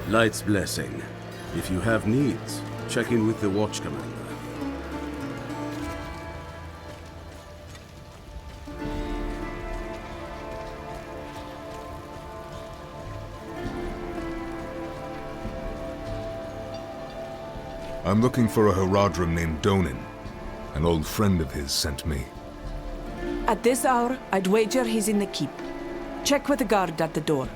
Light's blessing. If you have needs, check in with the Watch Commander. I'm looking for a Haradrim named Donin. An old friend of his sent me. At this hour, I'd wager he's in the keep. Check with the guard at the door.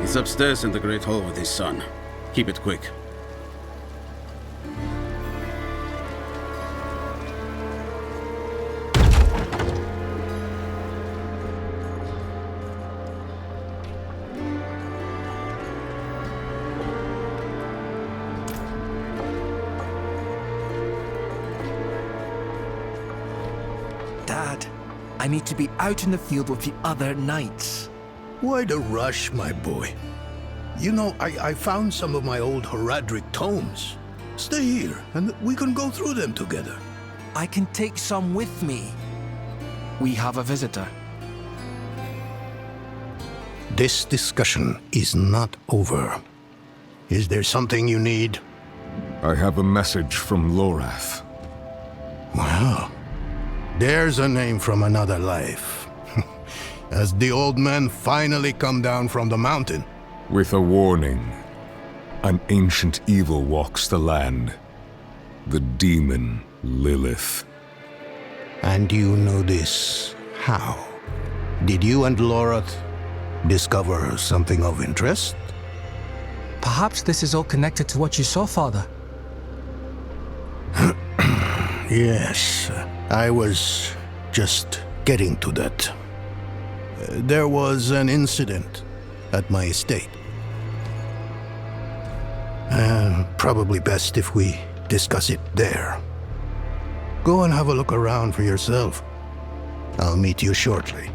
He's upstairs in the Great Hall with his son. Keep it quick. Dad, I need to be out in the field with the other knights. Why the rush, my boy? You know, I found some of my old Haradric tomes. Stay here, and we can go through them together. I can take some with me. We have a visitor. This discussion is not over. Is there something you need? I have a message from Lorath. Well, there's a name from another life. Has the old man finally come down from the mountain? With a warning. An ancient evil walks the land. The demon Lilith. And you know this how? Did you and Lorath discover something of interest? Perhaps this is all connected to what you saw, Father. Yes, I was just getting to that. There was an incident at my estate. Probably best if we discuss it there. Go and have a look around for yourself. I'll meet you shortly,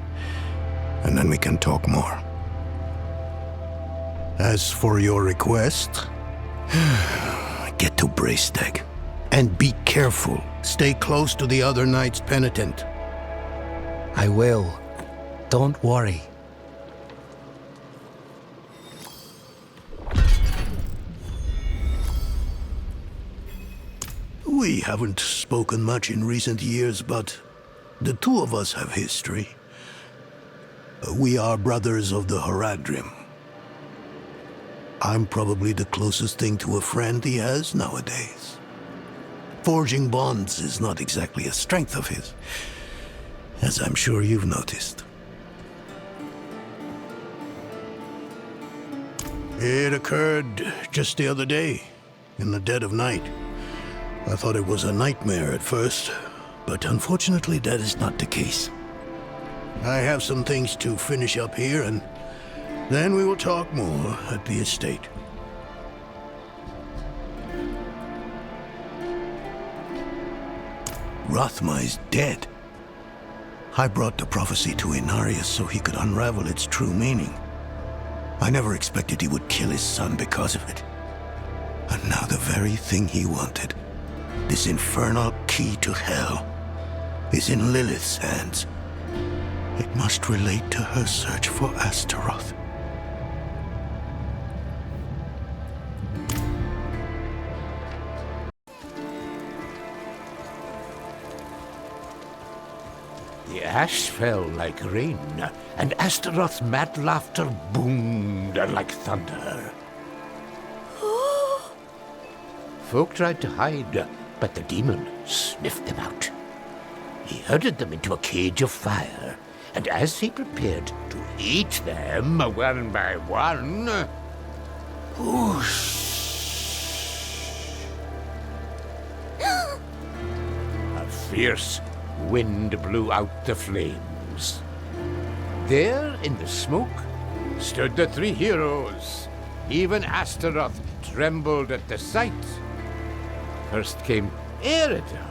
and then we can talk more. As for your request, get to Braestag. And be careful. Stay close to the other Knights Penitent. I will. Don't worry. We haven't spoken much in recent years, but the two of us have history. We are brothers of the Haradrim. I'm probably the closest thing to a friend he has nowadays. Forging bonds is not exactly a strength of his, as I'm sure you've noticed. It occurred just the other day, in the dead of night. I thought it was a nightmare at first, but unfortunately that is not the case. I have some things to finish up here, and then we will talk more at the estate. Rathma is dead. I brought the prophecy to Inarius so he could unravel its true meaning. I never expected he would kill his son because of it. And now the very thing he wanted, this infernal key to hell, is in Lilith's hands. It must relate to her search for Astaroth. The ash fell like rain, and Astaroth's mad laughter boomed like thunder. Folk tried to hide, but the demon sniffed them out. He herded them into a cage of fire, and as he prepared to eat them one by one, whoosh! A fierce wind blew out the flames. There, in the smoke, stood the three heroes. Even Astaroth trembled at the sight. First came Erida,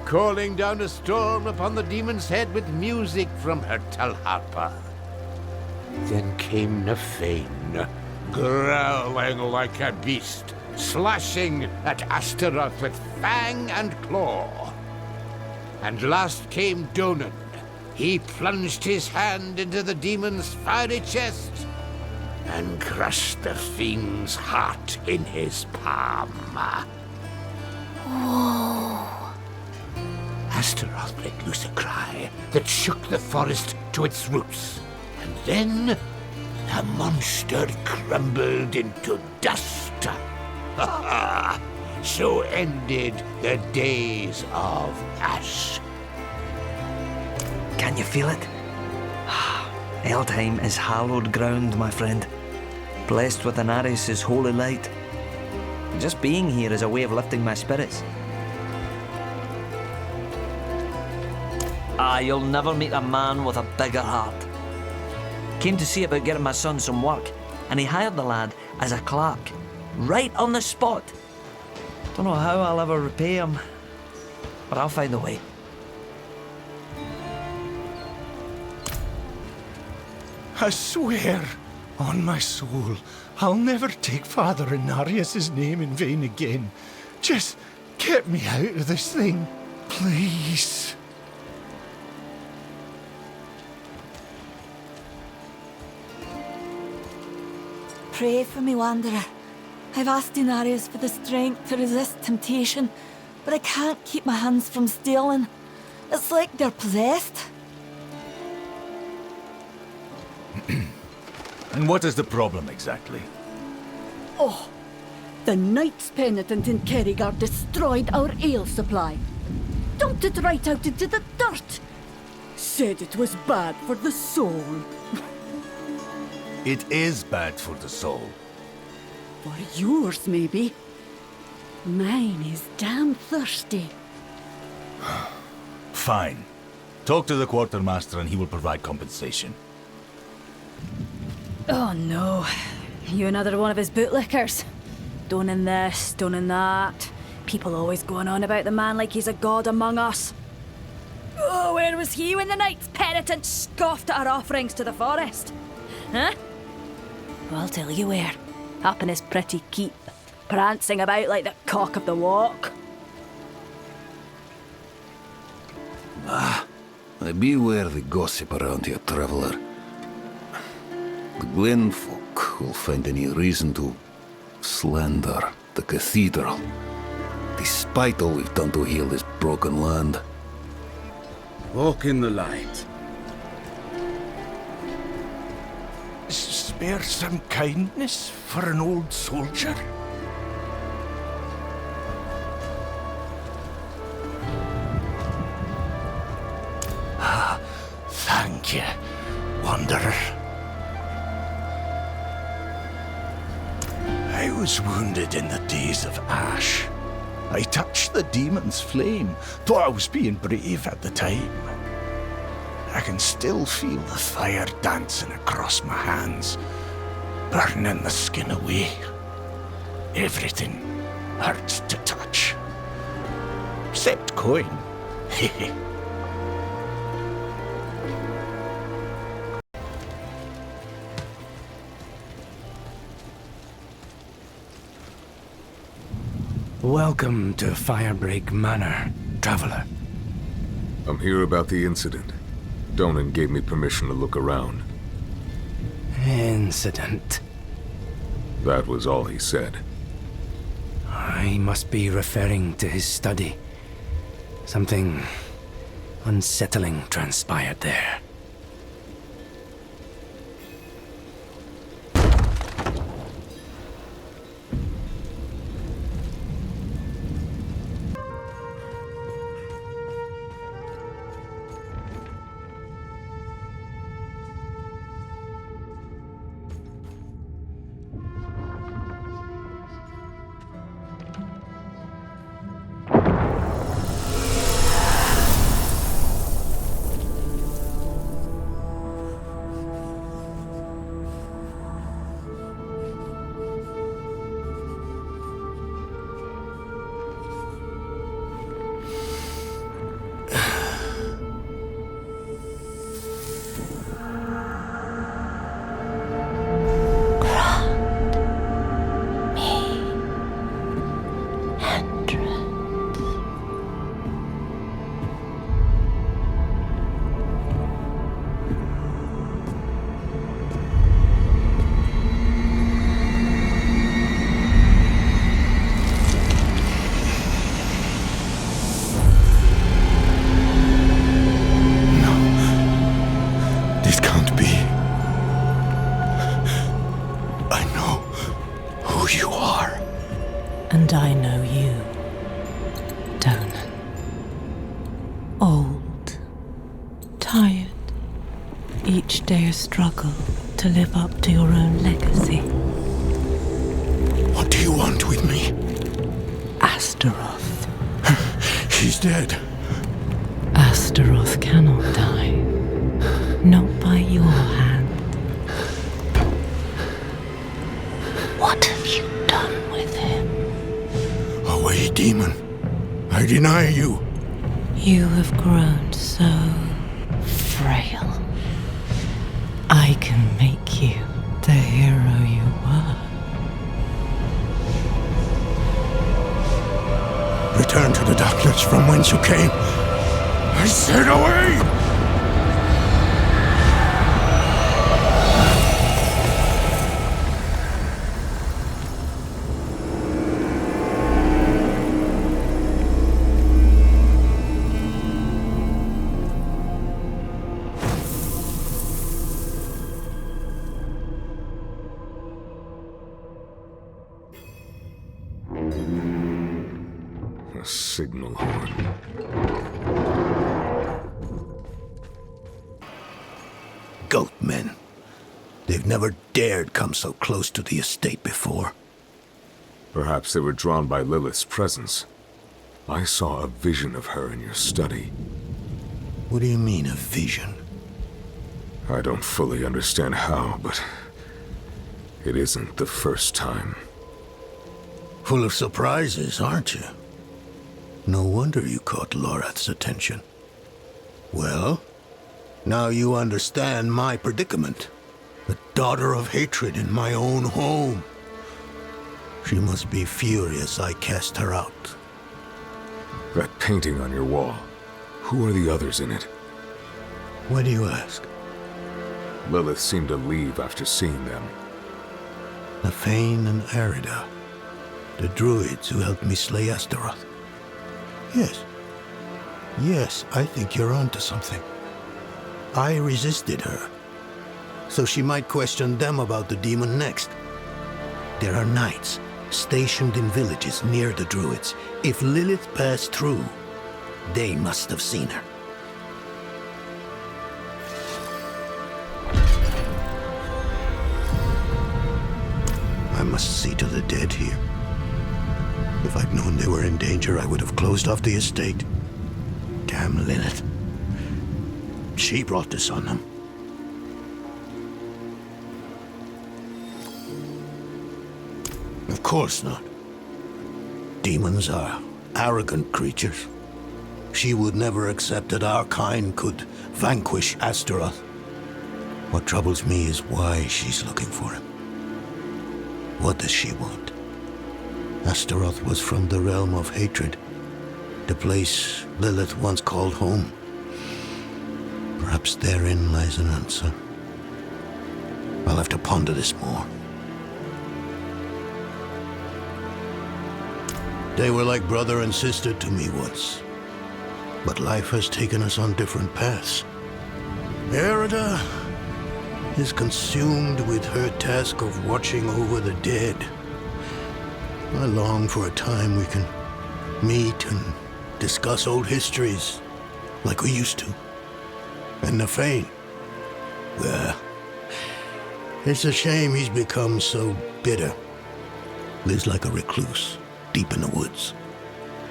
calling down a storm upon the demon's head with music from her talharpa. Then came Nefane, growling like a beast, slashing at Astaroth with fang and claw. And last came Donan. He plunged his hand into the demon's fiery chest and crushed the fiend's heart in his palm. Whoa. Astaroth let loose a cry that shook the forest to its roots. And then the monster crumbled into dust. So ended the days of Ash. Can you feel it? Eldheim is hallowed ground, my friend. Blessed with Inarius' holy light. Just being here is a way of lifting my spirits. You'll never meet a man with a bigger heart. Came to see about getting my son some work, and he hired the lad as a clerk, right on the spot. Don't know how I'll ever repay him, but I'll find a way. I swear, on my soul, I'll never take Father Inarius' name in vain again. Just get me out of this thing, please. Pray for me, Wanderer. I've asked Inarius for the strength to resist temptation, but I can't keep my hands from stealing. It's like they're possessed. And what is the problem exactly? Oh, the Knights Penitent in Kerrygar destroyed our ale supply. Dumped it right out into the dirt. Said it was bad for the soul. It is bad for the soul. For yours, maybe. Mine is damn thirsty. Fine. Talk to the quartermaster and he will provide compensation. Oh no. You another one of his bootlickers. Doning this, doning that. People always going on about the man like he's a god among us. Oh, where was he when the Knights Penitent scoffed at our offerings to the forest? Huh? Well, I'll tell you where. Up in his pretty keep, prancing about like the cock of the walk. I beware the gossip around here, traveler. The Glen folk will find any reason to slander the cathedral, despite all we've done to heal this broken land. Walk in the light. Spare some kindness for an old soldier. Thank you, Wanderer. I was wounded in the days of Ash. I touched the demon's flame, thought I was being brave at the time. I can still feel the fire dancing across my hands, burning the skin away. Everything hurts to touch. Except coin. Hehe. Welcome to Firebreak Manor, traveler. I'm here about the incident. Donan gave me permission to look around. Incident. That was all he said. I must be referring to his study. Something unsettling transpired there. And I know you, Donan. Old, tired, each day a struggle to live up to your own legacy. What do you want with me? Astaroth. She's dead. Astaroth cannot die. Not by your hand. What have you done with him? Away, demon. I deny you. You have grown so frail. I can make you the hero you were. Return to the darkness from whence you came. I said away! A signal horn. Goat men. They've never dared come so close to the estate before. Perhaps they were drawn by Lilith's presence. I saw a vision of her in your study. What do you mean, a vision? I don't fully understand how, but it isn't the first time. Full of surprises, aren't you? No wonder you caught Lorath's attention. Well, now you understand my predicament. The daughter of hatred in my own home. She must be furious I cast her out. That painting on your wall. Who are the others in it? Why do you ask? Lilith seemed to leave after seeing them. Nafane and Arida. The druids who helped me slay Astaroth. Yes. Yes, I think you're onto something. I resisted her, so she might question them about the demon next. There are knights stationed in villages near the druids. If Lilith passed through, they must have seen her. I must see to the dead here. If I'd known they were in danger, I would have closed off the estate. Damn Lilith. She brought this on them. Of course not. Demons are arrogant creatures. She would never accept that our kind could vanquish Astaroth. What troubles me is why she's looking for him. What does she want? Astaroth was from the realm of hatred, the place Lilith once called home. Perhaps therein lies an answer. I'll have to ponder this more. They were like brother and sister to me once, but life has taken us on different paths. Arida is consumed with her task of watching over the dead. I long for a time we can meet and discuss old histories, like we used to. And Nafane, well, it's a shame he's become so bitter. Lives like a recluse, deep in the woods.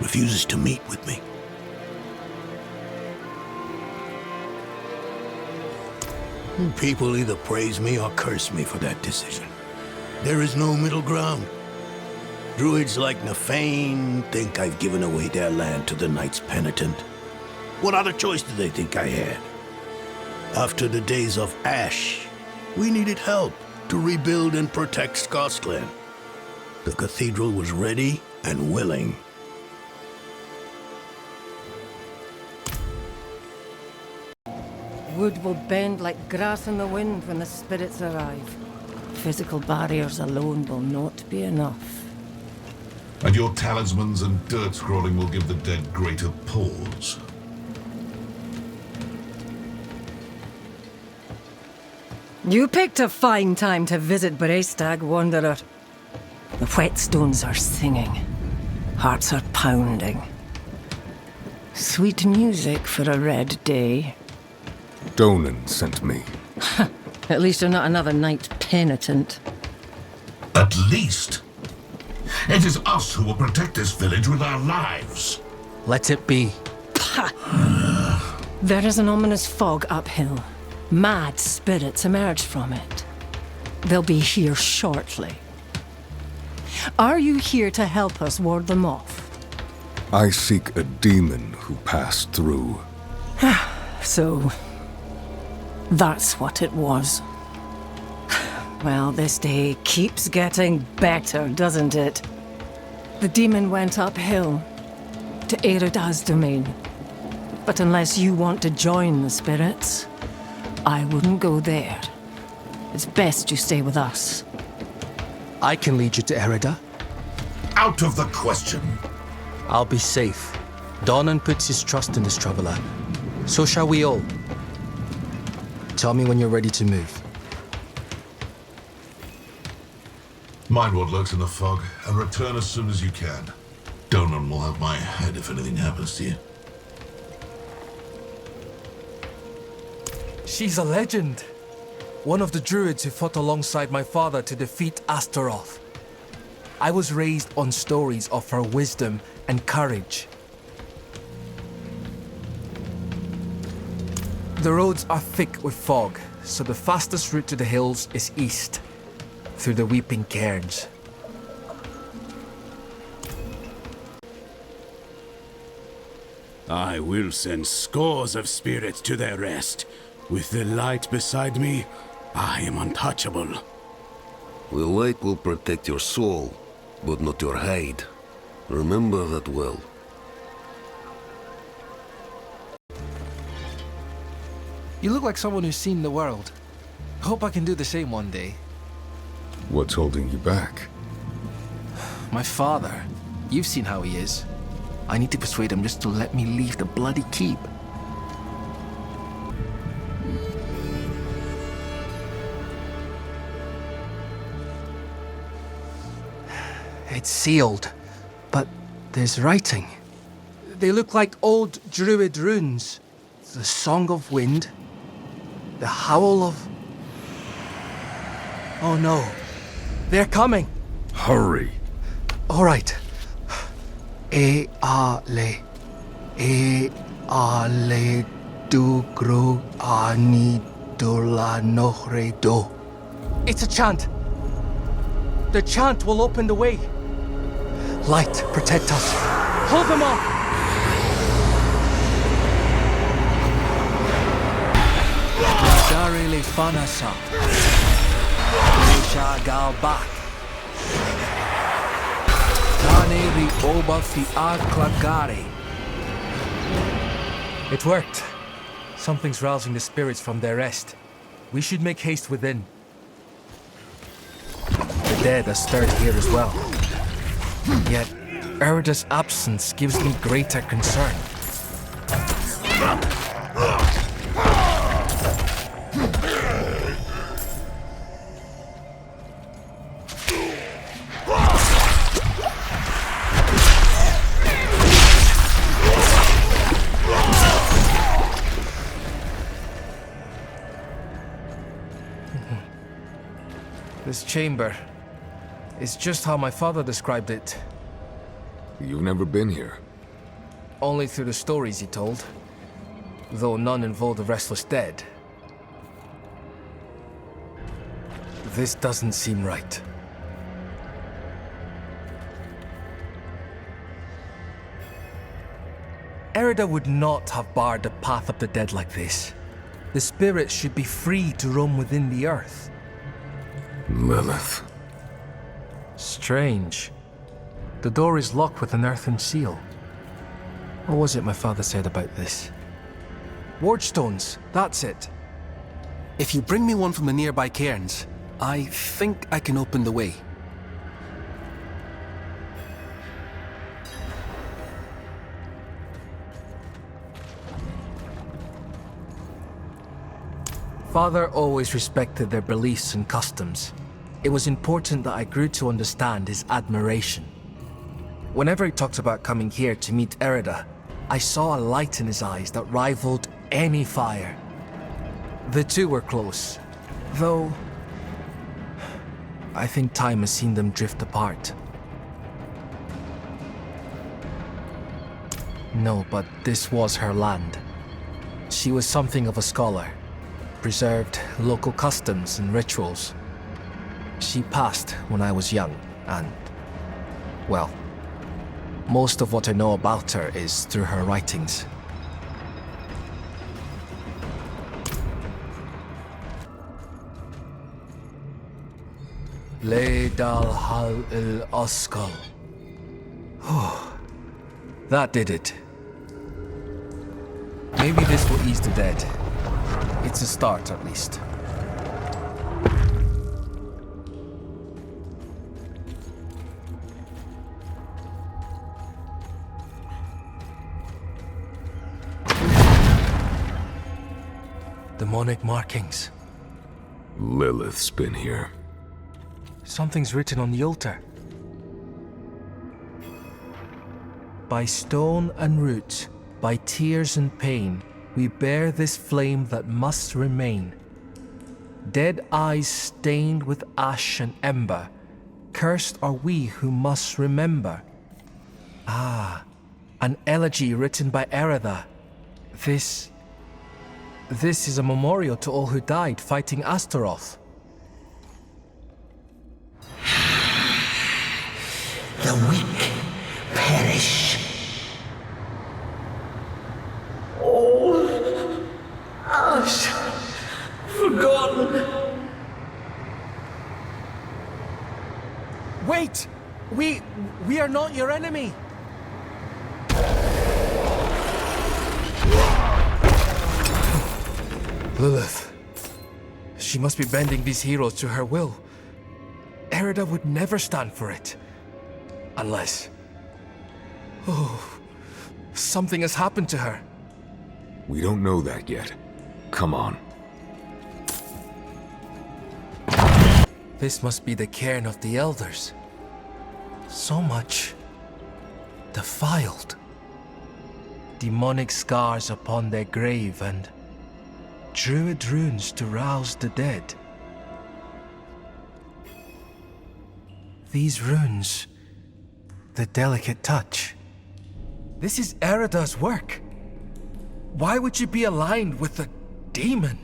Refuses to meet with me. People either praise me or curse me for that decision. There is no middle ground. Druids like Nafane think I've given away their land to the Knights Penitent. What other choice do they think I had? After the days of Ash, we needed help to rebuild and protect Scotland. The cathedral was ready and willing. Wood will bend like grass in the wind when the spirits arrive. Physical barriers alone will not be enough. And your talismans and dirt scrolling will give the dead greater pause. You picked a fine time to visit Breistag, Wanderer. The whetstones are singing. Hearts are pounding. Sweet music for a red day. Donan sent me. At least you're not another knight penitent. At least. It is us who will protect this village with our lives. Let it be. There is an ominous fog uphill. Mad spirits emerge from it. They'll be here shortly. Are you here to help us ward them off? I seek a demon who passed through. So, that's what it was. Well, this day keeps getting better, doesn't it? The demon went uphill to Erida's domain. But unless you want to join the spirits, I wouldn't go there. It's best you stay with us. I can lead you to Erida. Out of the question. I'll be safe. Donan puts his trust in this traveler. So shall we all. Tell me when you're ready to move. Mind what lurks in the fog, and return as soon as you can. Donan will have my head if anything happens to you. She's a legend. One of the druids who fought alongside my father to defeat Astaroth. I was raised on stories of her wisdom and courage. The roads are thick with fog, so the fastest route to the hills is east, through the Weeping Cairns. I will send scores of spirits to their rest. With the light beside me, I am untouchable. The light will protect your soul, but not your hide. Remember that well. You look like someone who's seen the world. I hope I can do the same one day. What's holding you back? My father. You've seen how he is. I need to persuade him just to let me leave the bloody keep. It's sealed, but there's writing. They look like old druid runes. The Song of Wind, the Howl of... Oh no, they're coming. Hurry. All right. Ale du gro ani dola nohre do. It's a chant. The chant will open the way. Light, protect us. Hold them off. Darele fanasa. Isha galbak. Taneri oba fi klagare. It worked. Something's rousing the spirits from their rest. We should make haste within. The dead are stirred here as well. Yet, Erida's absence gives me greater concern. This chamber is just how my father described it. You've never been here? Only through the stories he told, though none involved the restless dead. This doesn't seem right. Erida would not have barred the path of the dead like this. The spirits should be free to roam within the earth. Lilith. Strange. The door is locked with an earthen seal. What was it my father said about this? Ward stones, that's it. If you bring me one from the nearby cairns, I think I can open the way. Father always respected their beliefs and customs. It was important that I grew to understand his admiration. Whenever he talked about coming here to meet Erida, I saw a light in his eyes that rivaled any fire. The two were close, though I think time has seen them drift apart. No, but this was her land. She was something of a scholar, preserved local customs and rituals. She passed when I was young, and, well, most of what I know about her is through her writings. Le dal hal il oskal. Oh, that did it. Maybe this will ease the dead. It's a start, at least. Demonic markings. Lilith's been here. Something's written on the altar. By stone and root, by tears and pain, we bear this flame that must remain. Dead eyes stained with ash and ember, cursed are we who must remember. Ah, an elegy written by Erida. This is a memorial to all who died fighting Astaroth. The weak perish. All ash forgotten. Wait! We are not your enemy! Lilith. She must be bending these heroes to her will. Erida would never stand for it. Unless... Oh... something has happened to her. We don't know that yet. Come on. This must be the cairn of the elders. So much... defiled. Demonic scars upon their grave and... druid runes to rouse the dead. These runes... the delicate touch. This is Erida's work. Why would you be aligned with a demon?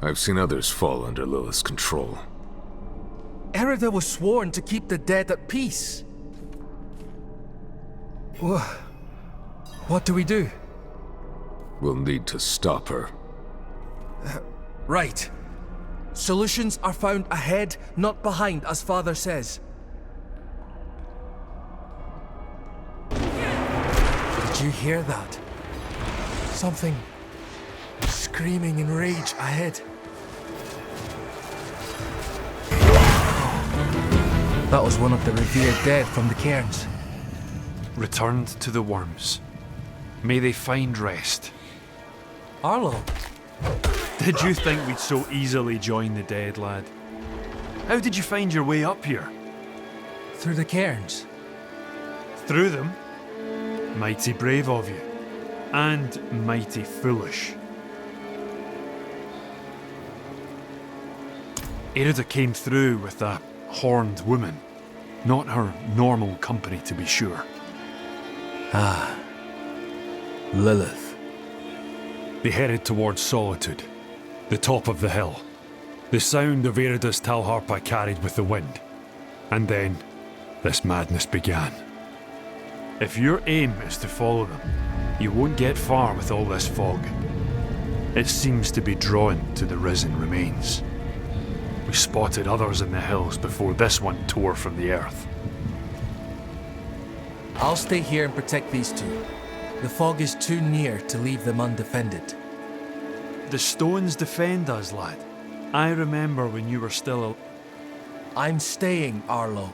I've seen others fall under Lilith's control. Erida was sworn to keep the dead at peace. What do we do? We'll need to stop her. Right. Solutions are found ahead, not behind, as Father says. Did you hear that? Something screaming in rage ahead. That was one of the revered dead from the cairns. Returned to the worms. May they find rest. Arlo. Did you think we'd so easily join the dead, lad? How did you find your way up here? Through the cairns. Through them? Mighty brave of you. And mighty foolish. Erida came through with a horned woman. Not her normal company, to be sure. Ah. Lilith. They headed towards Solitude, the top of the hill. The sound of Erida's Talharpa carried with the wind. And then, this madness began. If your aim is to follow them, you won't get far with all this fog. It seems to be drawn to the risen remains. We spotted others in the hills before this one tore from the earth. I'll stay here and protect these two. The fog is too near to leave them undefended. The stones defend us, lad. I remember when you were still I'm staying, Arlo.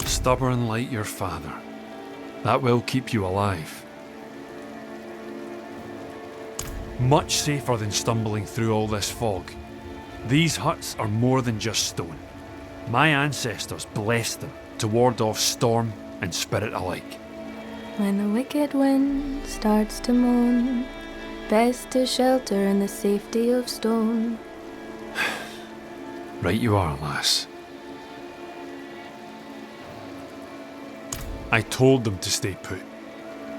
Stubborn like your father. That will keep you alive. Much safer than stumbling through all this fog. These huts are more than just stone. My ancestors blessed them to ward off storm and spirit alike. When the wicked wind starts to moan, best to shelter in the safety of stone. Right you are, lass. I told them to stay put,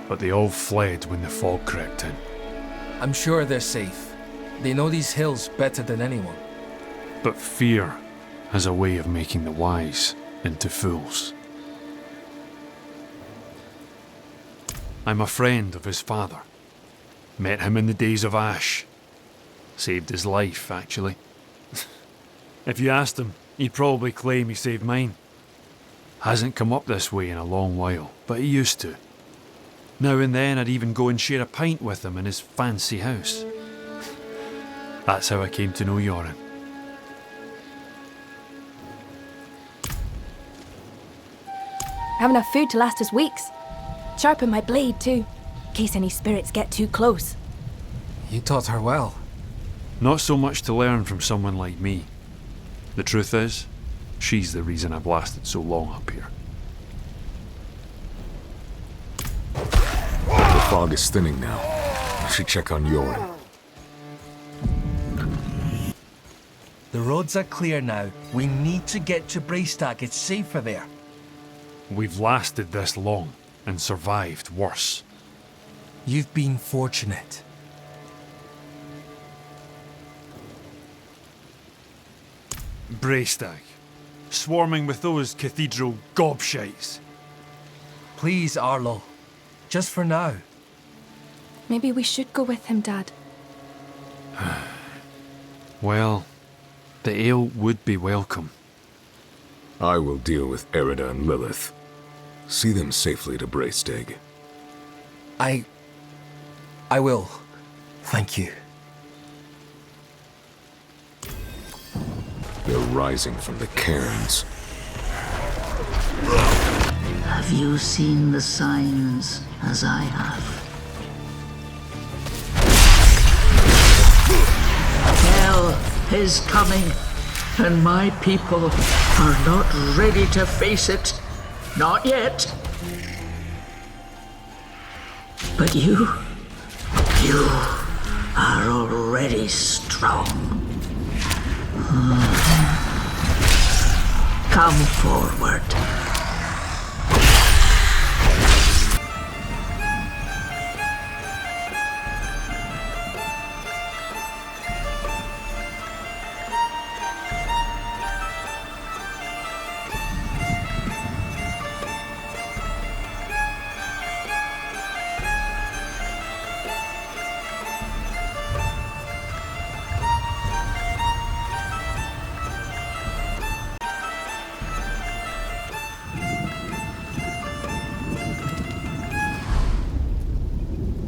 but they all fled when the fog crept in. I'm sure they're safe. They know these hills better than anyone. But fear has a way of making the wise into fools. I'm a friend of his father. Met him in the days of Ash. Saved his life, actually. If you asked him, he'd probably claim he saved mine. Hasn't come up this way in a long while, but he used to. Now and then I'd even go and share a pint with him in his fancy house. That's how I came to know Yoren. Have enough food to last us weeks. Sharpen my blade too, in case any spirits get too close. You taught her well. Not so much to learn from someone like me. The truth is, she's the reason I've lasted so long up here. The fog is thinning now. I should check on Yoren. The roads are clear now. We need to get to Braystack. It's safer there. We've lasted this long and survived worse. You've been fortunate. Braystack, swarming with those cathedral gobshites. Please, Arlo. Just for now. Maybe we should go with him, Dad. Well, the ale would be welcome. I will deal with Erida and Lilith. See them safely to Braystag. I will. Thank you. They're rising from the cairns. Have you seen the signs as I have? Hell is coming, and my people are not ready to face it. Not yet. But you are already strong. Come forward.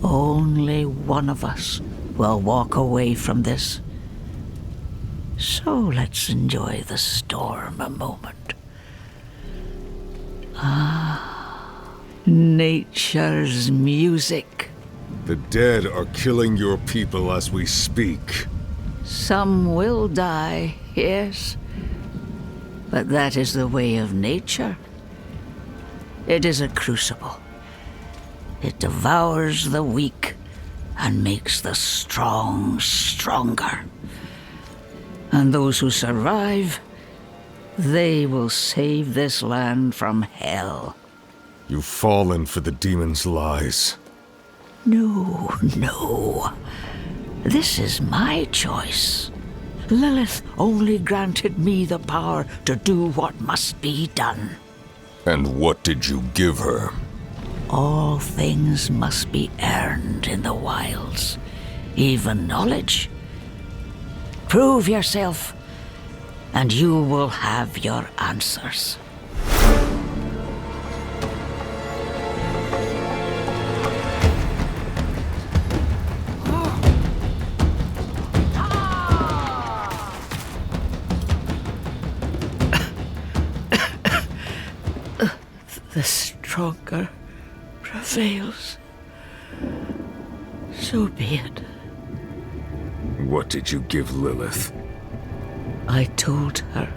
Only one of us will walk away from this. So let's enjoy the storm a moment. Nature's music. The dead are killing your people as we speak. Some will die, yes. But that is the way of nature. It is a crucible. It devours the weak and makes the strong stronger. And those who survive, they will save this land from hell. You've fallen for the demon's lies. No, no. This is my choice. Lilith only granted me the power to do what must be done. And what did you give her? All things must be earned in the wilds, even knowledge. Prove yourself, and you will have your answers. The stronger prevails. So be it. What did you give Lilith? I told her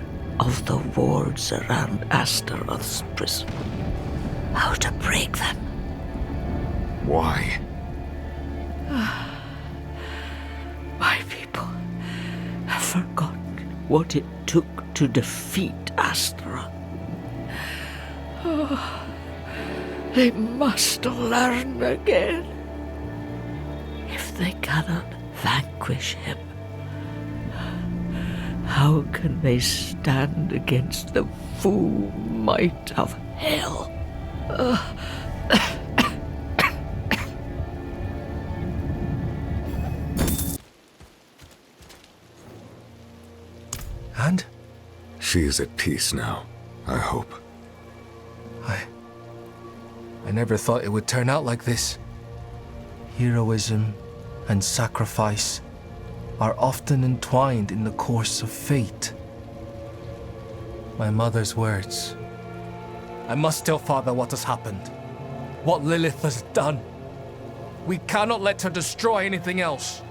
of the wards around Astaroth's prison. How to break them. Why? My people have forgotten what it took to defeat Astaroth. They must learn again. If they cannot vanquish him, how can they stand against the full might of hell? And? She is at peace now, I hope. I never thought it would turn out like this. Heroism and sacrifice are often entwined in the course of fate. My mother's words. I must tell Father what has happened. What Lilith has done. We cannot let her destroy anything else.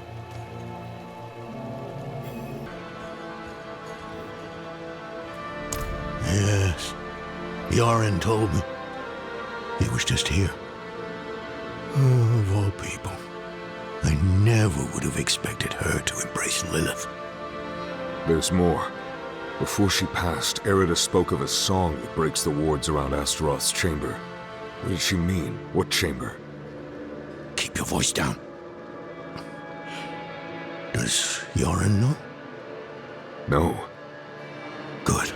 Yes, Yoren told me. He was just here. Of all people, I never would have expected her to embrace Lilith. There's more. Before she passed, Erida spoke of a song that breaks the wards around Astaroth's chamber. What did she mean? What chamber? Keep your voice down. Does Yoren know? No. Good.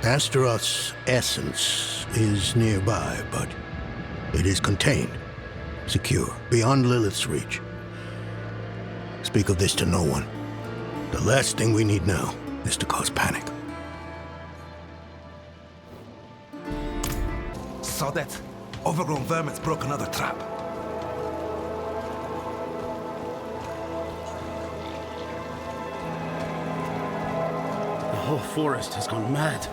Astaroth's essence is nearby, but it is contained, secure, beyond Lilith's reach. Speak of this to no one. The last thing we need now is to cause panic. Saw that? Overgrown vermin's broke another trap. The whole forest has gone mad.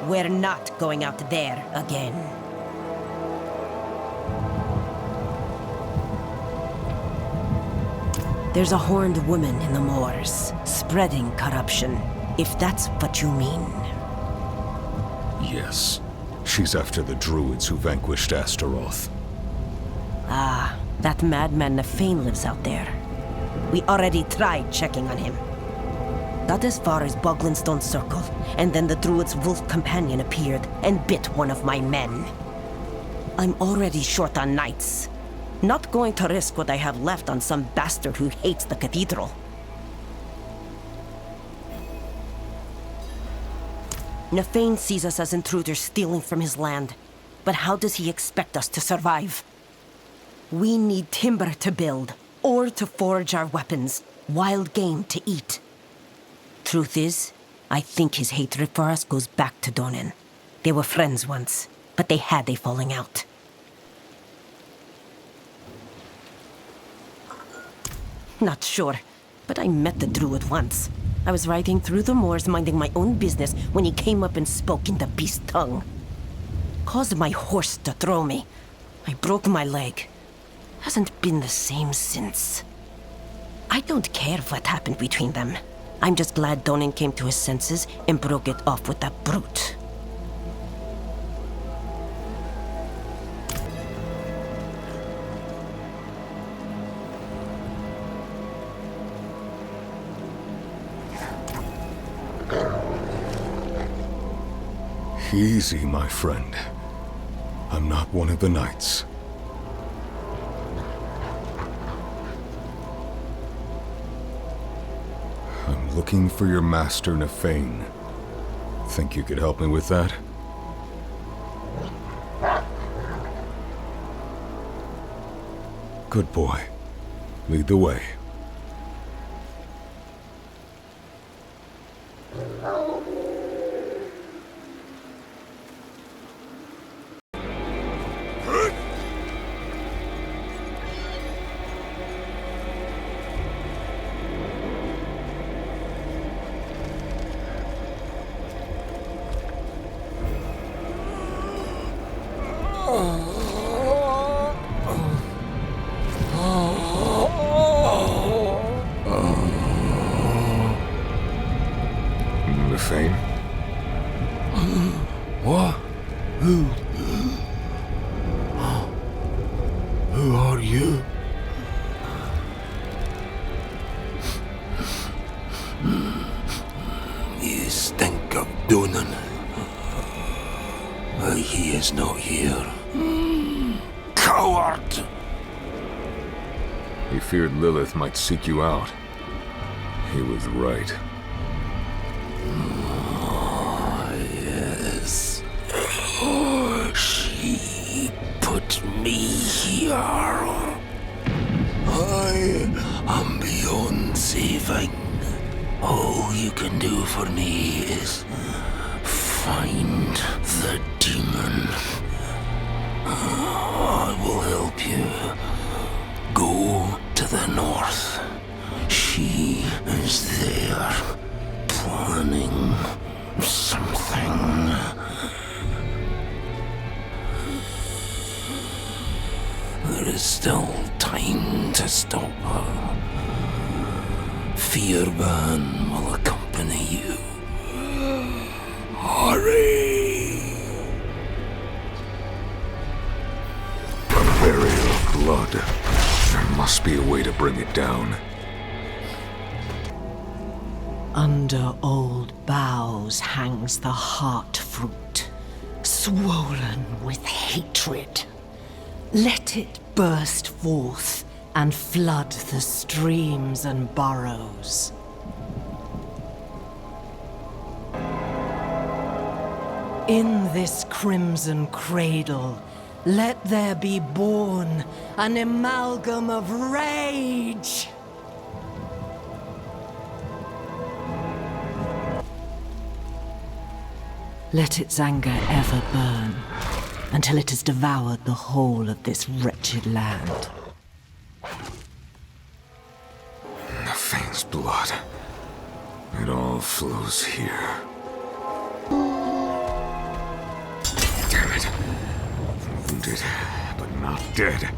We're not going out there again. There's a horned woman in the moors, spreading corruption, if that's what you mean. Yes. She's after the druids who vanquished Astaroth. Ah, that madman Nefane lives out there. We already tried checking on him. Got as far as Boglinstone Circle, and then the druid's wolf companion appeared and bit one of my men. I'm already short on knights. Not going to risk what I have left on some bastard who hates the cathedral. Nefane sees us as intruders stealing from his land. But how does he expect us to survive? We need timber to build, or to forge our weapons, wild game to eat. Truth is, I think his hatred for us goes back to Donan. They were friends once, but they had a falling out. Not sure, but I met the druid once. I was riding through the moors minding my own business when he came up and spoke in the beast's tongue. Caused my horse to throw me. I broke my leg. Hasn't been the same since. I don't care what happened between them. I'm just glad Donan came to his senses and broke it off with that brute. Easy, my friend. I'm not one of the knights. I'm looking for your master, Nefane. Think you could help me with that? Good boy. Lead the way. Who are you? You stink of Donan. He is not here. Coward! He feared Lilith might seek you out. He was right. Yes. She put me here. I am beyond saving. All you can do for me is find the demon. I will help you. Go to the north. She is there, planning something. There is still time to stop her. Fearban will accompany you. Hurry! A barrier of blood. There must be a way to bring it down. Under old boughs hangs the heart fruit, swollen with hatred. Let it burst forth and flood the streams and burrows. In this crimson cradle, let there be born an amalgam of rage. Let its anger ever burn, until it has devoured the whole of this wretched land. Nafane's blood. It all flows here. Damn it. Wounded, but not dead.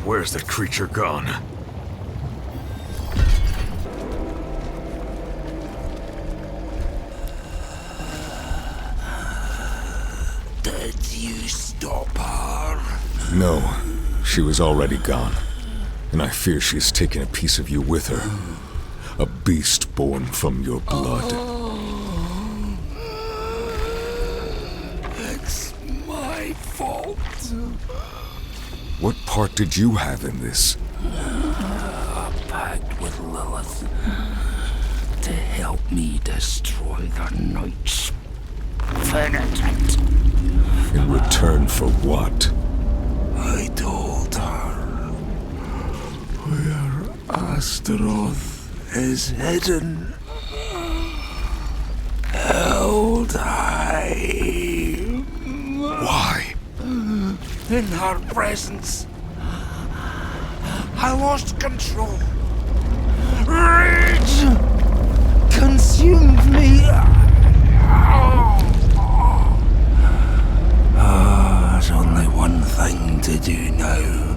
Where's that creature gone? Did you stop her? No, she was already gone. And I fear she's taken a piece of you with her. A beast born from your blood. It's my fault. What part did you have in this? A pact with Lilith to help me destroy the Knights. Penitent. In return for what? I told her where Astaroth is hidden. Held high. Why? In her presence, I lost control. Rage consumed me. There's only one thing to do now.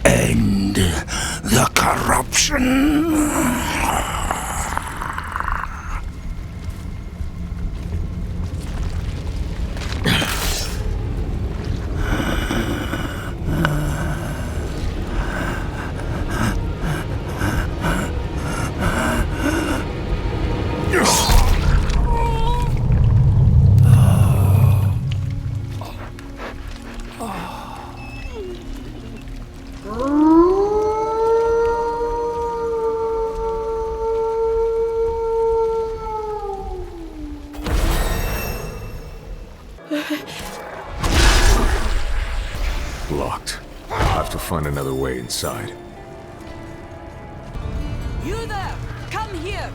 End the corruption. Locked. I'll have to find another way inside. You there! Come here!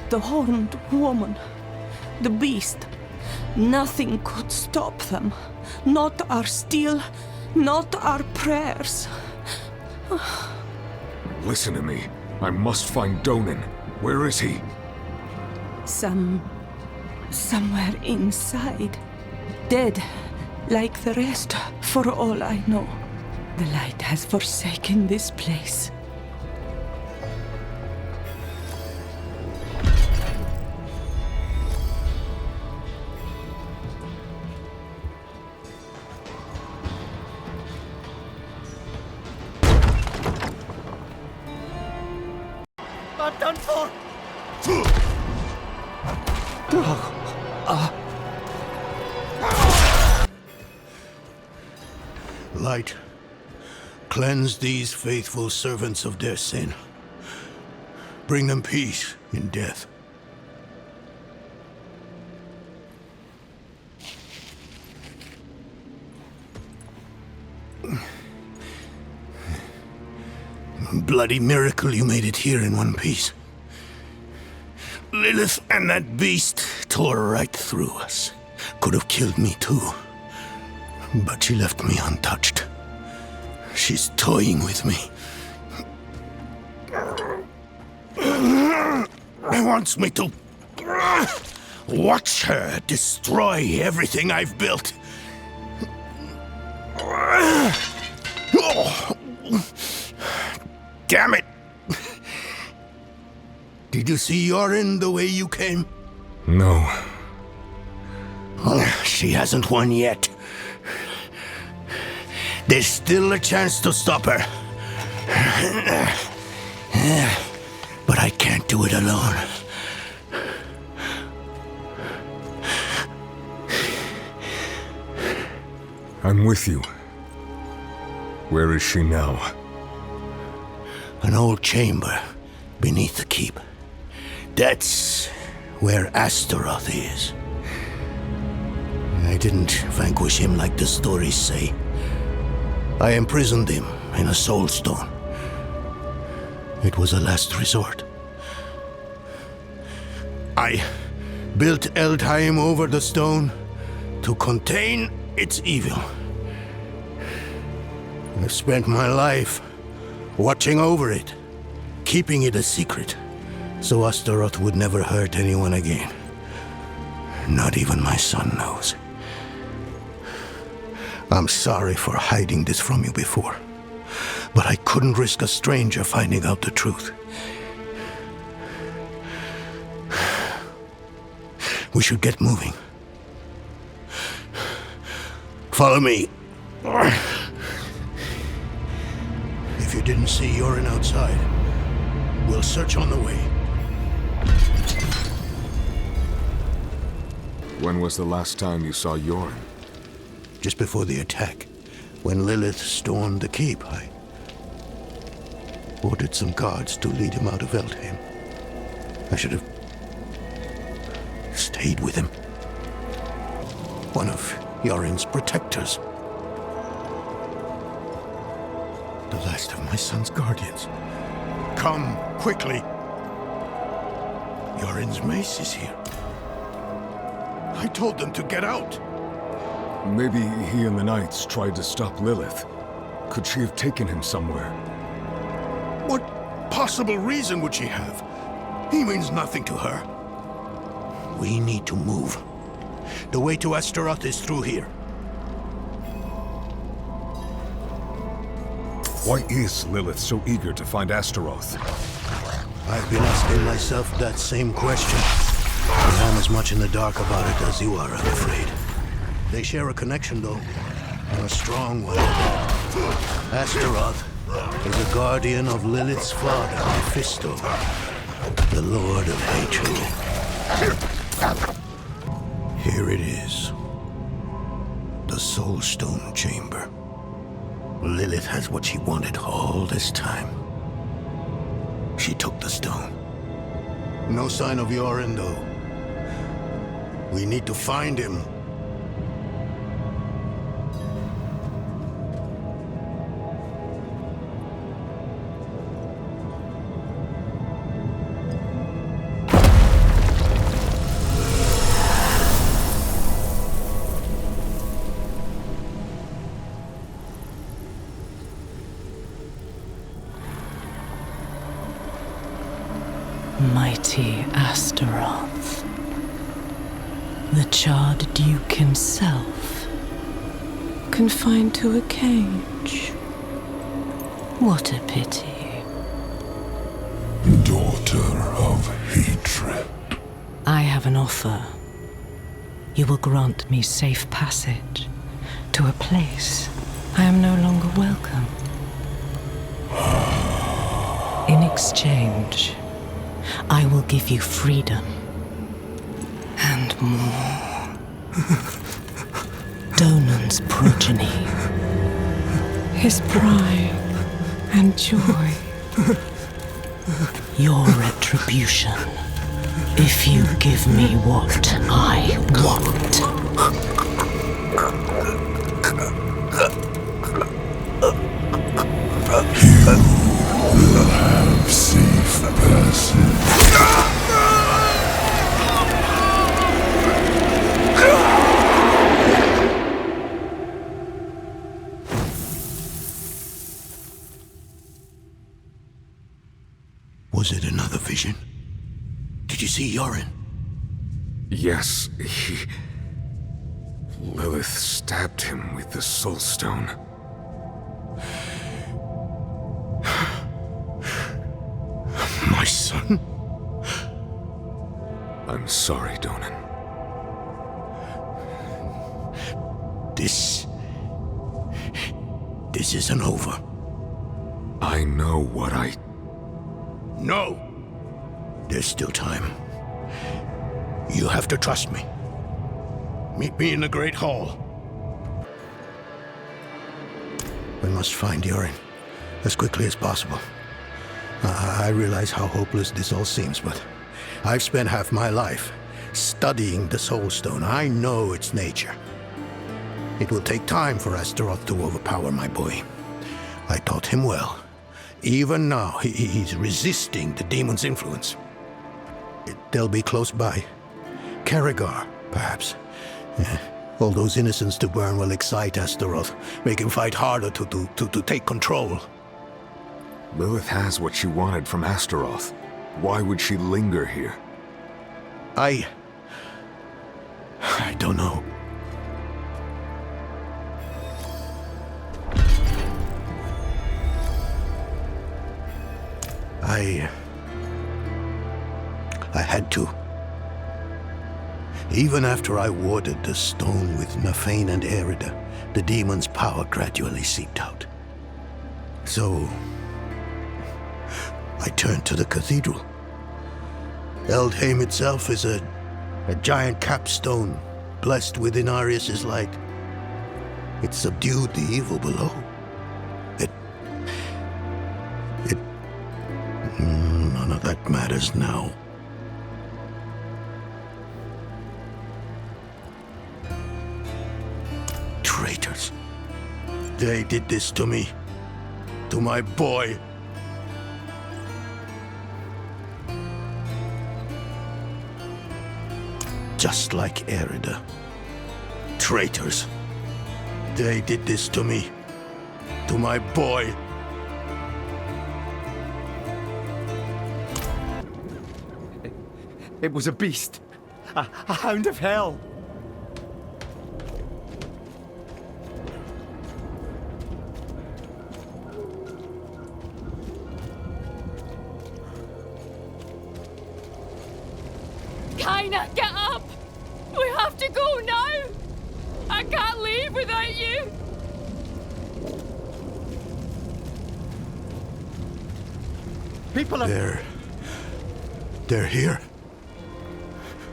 The horned woman, the beast. Nothing could stop them. Not our steel, not our prayers. Listen to me. I must find Donan. Where is he? Somewhere inside. Dead, like the rest, for all I know. The light has forsaken this place. Light, cleanse these faithful servants of their sin. Bring them peace in death. Bloody miracle you made it here in one piece. Lilith and that beast tore right through us. Could have killed me too. But she left me untouched. She's toying with me. Wants me to watch her destroy everything I've built. Oh, damn it! Did you see Yorin the way you came? No. She hasn't won yet. There's still a chance to stop her. But I can't do it alone. I'm with you. Where is she now? An old chamber beneath the keep. That's where Astaroth is. I didn't vanquish him like the stories say. I imprisoned him in a soul stone. It was a last resort. I built Eldheim over the stone to contain its evil. I've spent my life watching over it, keeping it a secret, so Astaroth would never hurt anyone again. Not even my son knows. I'm sorry for hiding this from you before, but I couldn't risk a stranger finding out the truth. We should get moving. Follow me. If you didn't see Yorin outside, we'll search on the way. When was the last time you saw Yorin? Just before the attack, when Lilith stormed the keep, I ordered some guards to lead him out of Eldheim. I should have stayed with him. One of Yorin's protectors. The last of my son's guardians. Come, quickly. Yorin's mace is here. I told them to get out. Maybe he and the Knights tried to stop Lilith. Could she have taken him somewhere? What possible reason would she have? He means nothing to her. We need to move. The way to Astaroth is through here. Why is Lilith so eager to find Astaroth? I've been asking myself that same question. And I'm as much in the dark about it as you are, I'm afraid. They share a connection, though, and a strong one. Astaroth is a guardian of Lilith's father, Mephisto, the Lord of Hatred. Here it is. The Soul Stone Chamber. Lilith has what she wanted all this time. She took the stone. No sign of Yorin, though. We need to find him. Mighty Astaroth, the charred duke himself, confined to a cage. What a pity. Daughter of hatred. I have an offer. You will grant me safe passage to a place I am no longer welcome. In exchange, I will give you freedom. more. Donan's progeny. His pride and joy. Your retribution. If you give me what I want. You will have safe passage. Was it another vision? Did you see Yorin? Yes, Lilith stabbed him with the Soul Stone. My son? I'm sorry, Donan. This isn't over. I know what I... No! There's still time. You have to trust me. Meet me in the Great Hall. We must find Yorin as quickly as possible. I realize how hopeless this all seems, but I've spent half my life studying the Soul Stone. I know its nature. It will take time for Astaroth to overpower my boy. I taught him well. Even now, he's resisting the demon's influence. They'll be close by. Karigar, perhaps. All those innocents to burn will excite Astaroth, make him fight harder to take control. Lilith has what she wanted from Astaroth. Why would she linger here? I don't know. I had to. Even after I warded the stone with Nafane and Erida, the demon's power gradually seeped out. So, I turned to the cathedral. Eldheim itself is a giant capstone, blessed with Inarius' light. It subdued the evil below. None of that matters now. Traitors. They did this to me. To my boy. Just like Erida. Traitors. They did this to me. To my boy. It was a beast. A hound of hell. Kaina, get up! We have to go now! I can't leave without you! People are... They're here.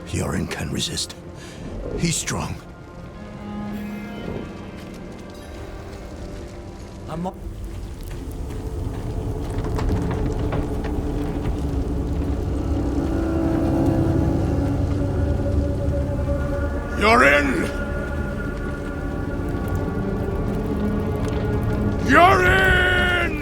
Yorin can resist. He's strong. Yorin! Yorin!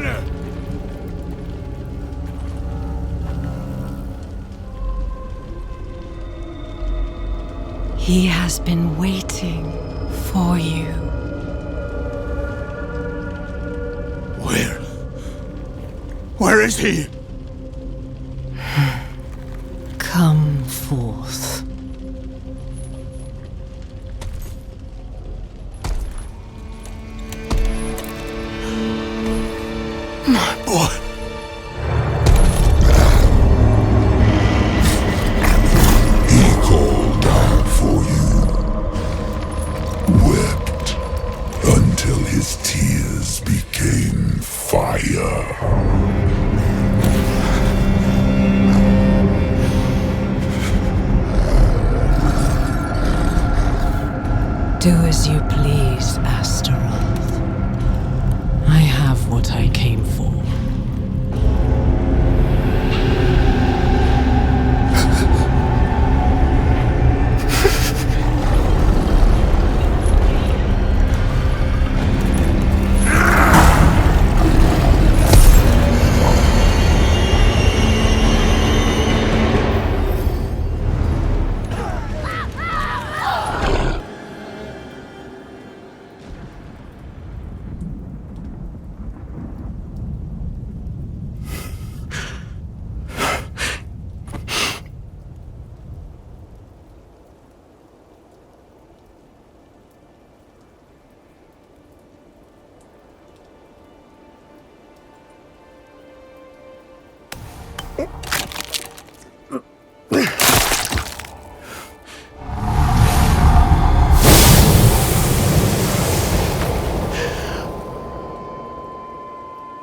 He has been waiting for you. Where is he? Come forth. My boy. He called out for you, wept until his tears became fire. Do as you please, Astaroth. I have what I came for.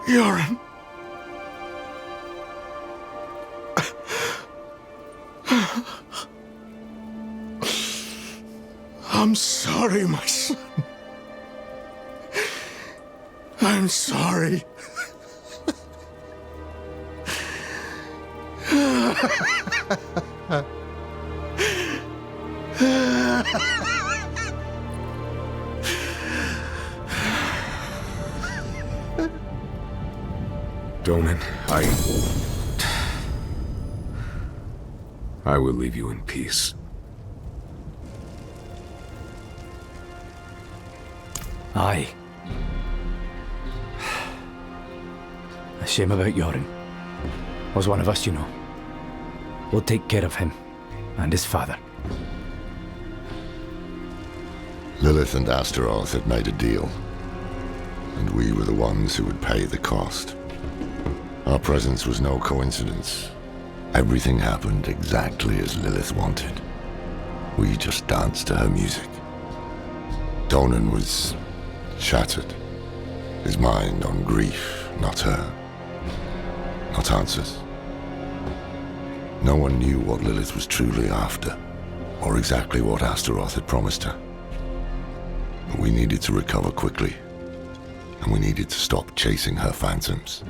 Yoren. I'm sorry, my son. I'm sorry. Donan, I will leave you in peace. Aye. A shame about Yoren. Was one of us, you know. We'll take care of him and his father. Lilith and Astaroth had made a deal, and we were the ones who would pay the cost. Our presence was no coincidence. Everything happened exactly as Lilith wanted. We just danced to her music. Donan was shattered, his mind on grief, not her, not answers. No one knew what Lilith was truly after, or exactly what Astaroth had promised her. But we needed to recover quickly, and we needed to stop chasing her phantoms.